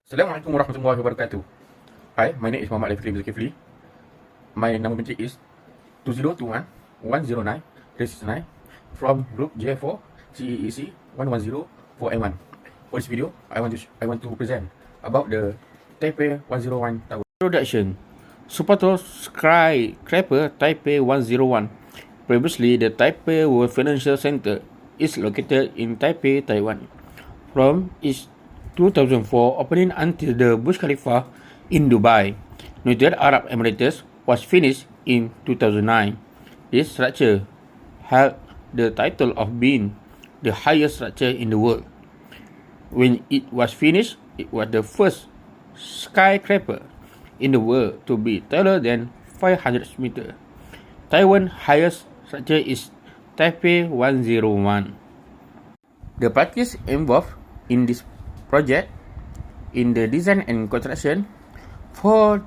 Assalamualaikum warahmatullahi wabarakatuh. Hi, my name is Muhammad Alif Zulkifli. My number metric is 2021-109-369 from group J4 CEEC 1104N1. For this video, I want to present about the Taipei 101 Tower. Introduction. Supato Skyscraper Taipei 101. Previously, the Taipei World Financial Center is located in Taipei, Taiwan. From its 2004 opening until the Burj Khalifa in Dubai, United Arab Emirates was finished in 2009. This structure held the title of being the highest structure in the world. When it was finished, it was the first skyscraper in the world to be taller than 500 meters. Taiwan's highest structure is Taipei 101. The parties involved in this project in the design and construction for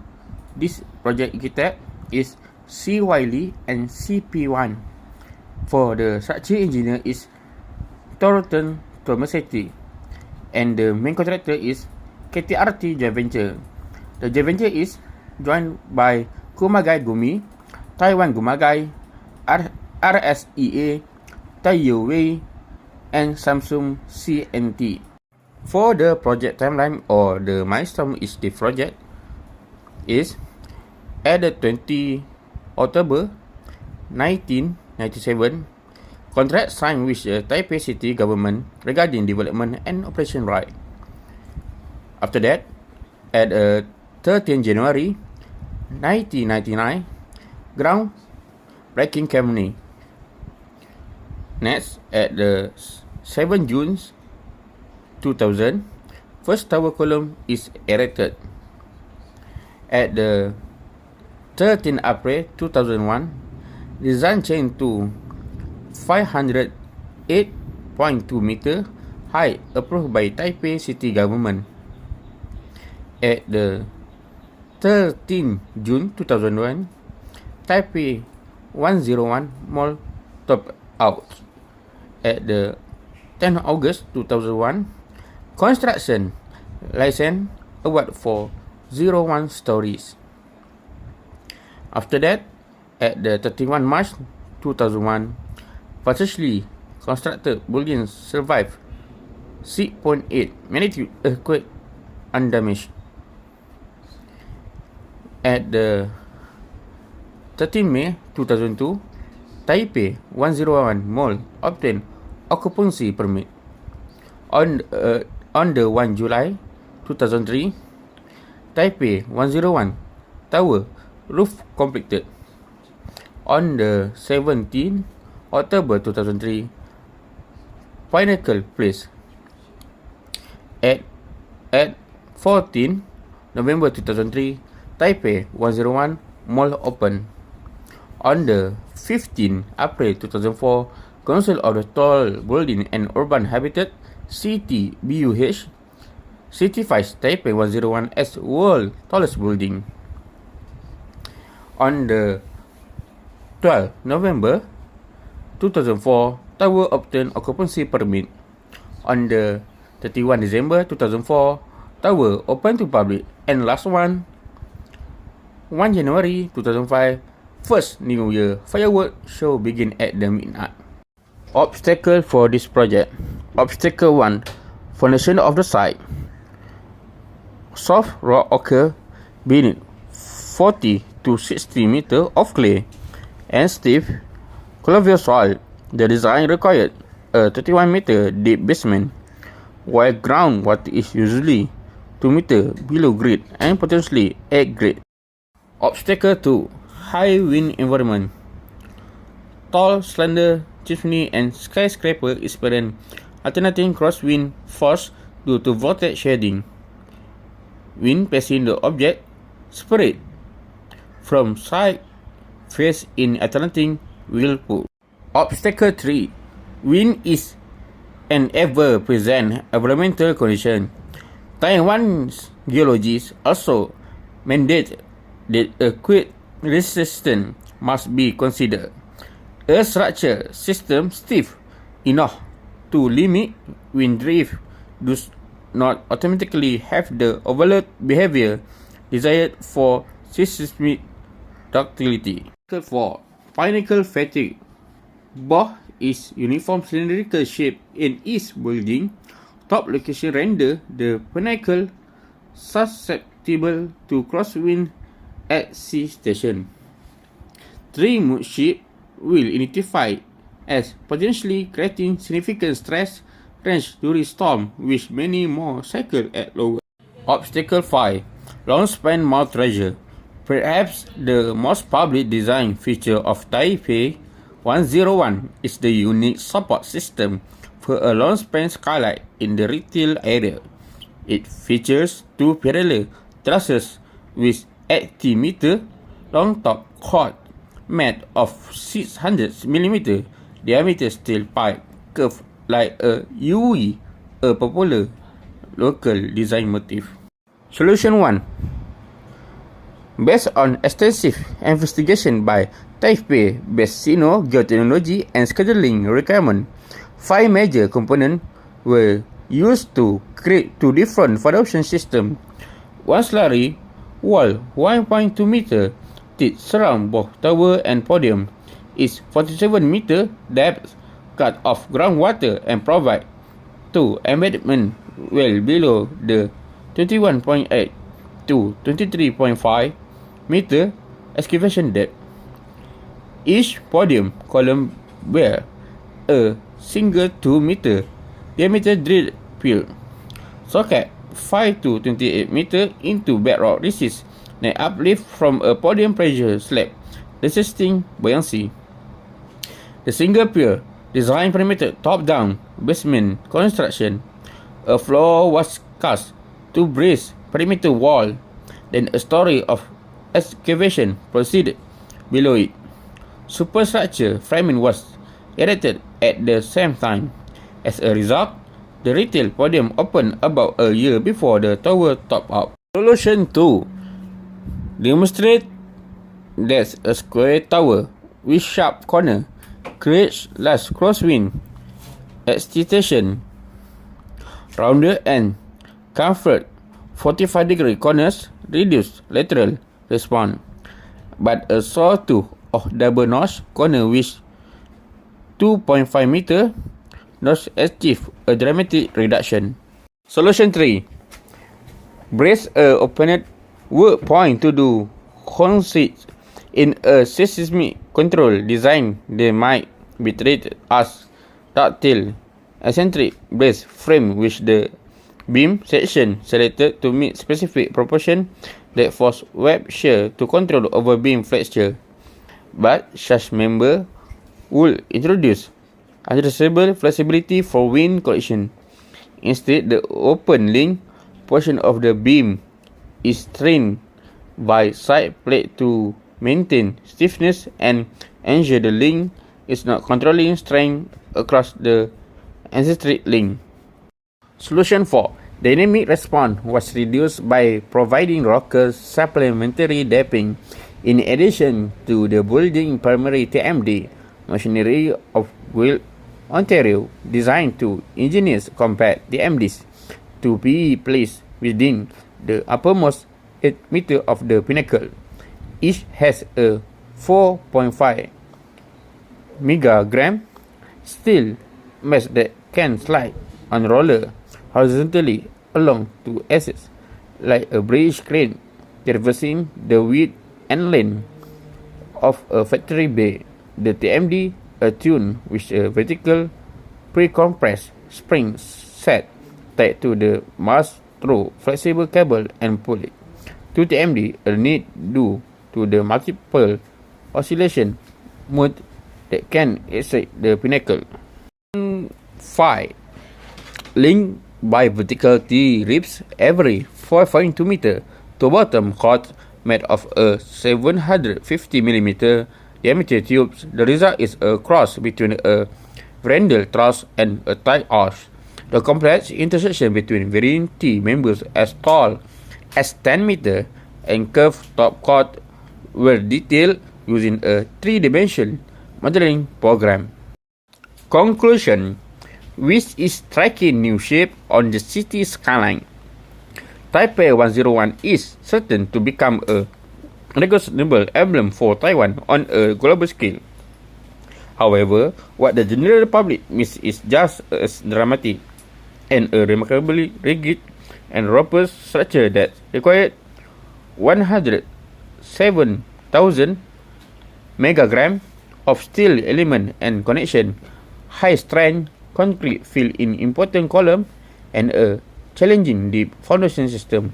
this project architect is C.Y. Lee and CP1. For the structure engineer is Thornton Tomasetti, and the main contractor is KTRT joint venture. The joint venture is joined by Kumagai Gumi, Taiwan Gumagai, RSEA, Taiyo Wei, and Samsung C&T. For the project timeline or the milestone is the project is at the 20 October 1997, contract signed with the Taipei City government regarding development and operation right. After that, at 13 January 1999, ground-breaking ceremony. Next, at the 7 June 2000, first tower column is erected. At the 13 April 2001, design changed to 508.2 meter high approved by Taipei City government. At the 13 June 2001, Taipei 101 mall top out. At the 10 August 2001, construction license award for 01 stories. After that, at the 31 March 2001, partially constructed buildings survived 6.8 magnitude earthquake undamaged. At the 13 May 2002, Taipei 101 Mall obtained occupancy permit. On the 1 July 2003, Taipei 101 Tower roof completed. On the 17 October 2003, Pinnacle Place. At 14 November 2003, Taipei 101 Mall opened. On the 15 April 2004, Council of the Tall Building and Urban Habitat CTBUH certifies Taipei 101 as world tallest building. On the 12 November 2004, Tower obtained occupancy permit. On the 31 December 2004, Tower opened to public. And last one, 1 January 2005, first New Year firework show begin at the midnight. Obstacle for this project. Obstacle 1. Foundation of the site. Soft rock occur beneath 40 to 60 meter of clay and stiff colloidal soil. The design required a 31 meter deep basement, while groundwater is usually 2 meter below grade and potentially 8 grade. Obstacle 2. High wind environment. Tall, slender chimney and skyscraper experience alternating crosswind force due to voltage shedding. Wind passing the object spread from side face in alternating whirlpool. Obstacle 3. Wind is an ever-present environmental condition. Taiwan's geologists also mandate that earthquake resistance must be considered. A structure system stiff enough to limit wind drift not automatically have the overload behavior desired for seismic ductility. 4. Pinnacle fatigue. Both is uniform cylindrical shape in its building. Top location render the pinnacle susceptible to crosswind at sea station. Trim ship will identify as potentially creating significant stress range during storm, with many more cycle at lower. Obstacle 5. Long span mount treasure. Perhaps the most public design feature of Taipei 101 is the unique support system for a long span skylight in the retail area. It features two parallel trusses with 80-meter long top chord made of 600mm diameter steel pipe curved like a UE, a popular local design motif. Solution 1. Based on extensive investigation by Taipei-based Sino Geotechnology and scheduling requirement, 5 major components were used to create 2 different foundation systems. One slurry wall 1.2 meter thick surround both tower and podium. Its 47 meter depth cut off groundwater and provide 2 embedment well below the 21.8 to 23.5 meter excavation depth. Each podium column bear a single 2 meter diameter drill pier, socket 5 to 28 meter into bedrock resist and uplift from a podium pressure slab resisting buoyancy. The single pier design perimeter top-down basement construction. A floor was cast to brace perimeter wall, then a story of excavation proceeded below it. Superstructure framing was erected at the same time. As a result, the retail podium opened about a year before the tower top up. Solution 2. Demonstrate that a square tower with sharp corner creates less crosswind excitation. Rounder and comfort 45-degree corners reduce lateral response, but a sawtooth of double-notch corner with 2.5 meter notch achieve a dramatic reduction. Solution 3. Brace a opened work point to do conceits in a seismic control design. They might be treated as ductile eccentric brace frame with the beam section selected to meet specific proportion that force web shear to control over beam flexure. But such member would introduce addressable flexibility for wind collision. Instead, the open link portion of the beam is strained by side plate to maintain stiffness and ensure the link is not controlling strain across the eccentric link. Solution 4. Dynamic response was reduced by providing rocker supplementary damping. In addition to the building primary TMD machinery of Guild, Ontario, designed to engineers compact TMDs to be placed within the uppermost 8 meter of the pinnacle. Each has a 4.5 megagram steel mesh that can slide on roller horizontally along two axes like a bridge crane, traversing the width and length of a factory bay. The TMD attuned with a vertical pre-compressed spring set tied to the mast through flexible cable and pulley. To TMD are need due to the multiple oscillation mode that can excite the pinnacle. 5. Link by vertical T-ribs every 4.2 meter to bottom chord made of a 750mm diameter tubes. The result is a cross between a verandal truss and a tight arch. The complex intersection between varying T members as tall as 10 meter and curved top chord were detailed using a 3-dimensional modeling program. Conclusion: which is striking new shape on the city skyline. Taipei 101 is certain to become a recognizable emblem for Taiwan on a global scale. However, what the general public misses is just as dramatic and a remarkably rigid and robust structure that required 107,000 megagram of steel element and connection, high-strength concrete filled in important column, and a challenging deep foundation system.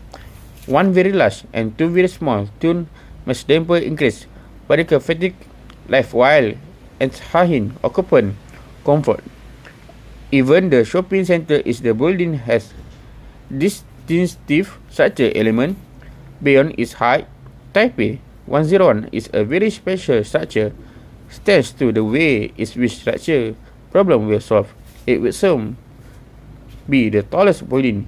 One very large and two very small tune must therefore increase particle fatigue life while enhancing occupant comfort. Even the shopping center is the building has distinctive structure element beyond its height. Taipei 101 is a very special structure thanks to the way its structure problem will solve. It will soon be the tallest building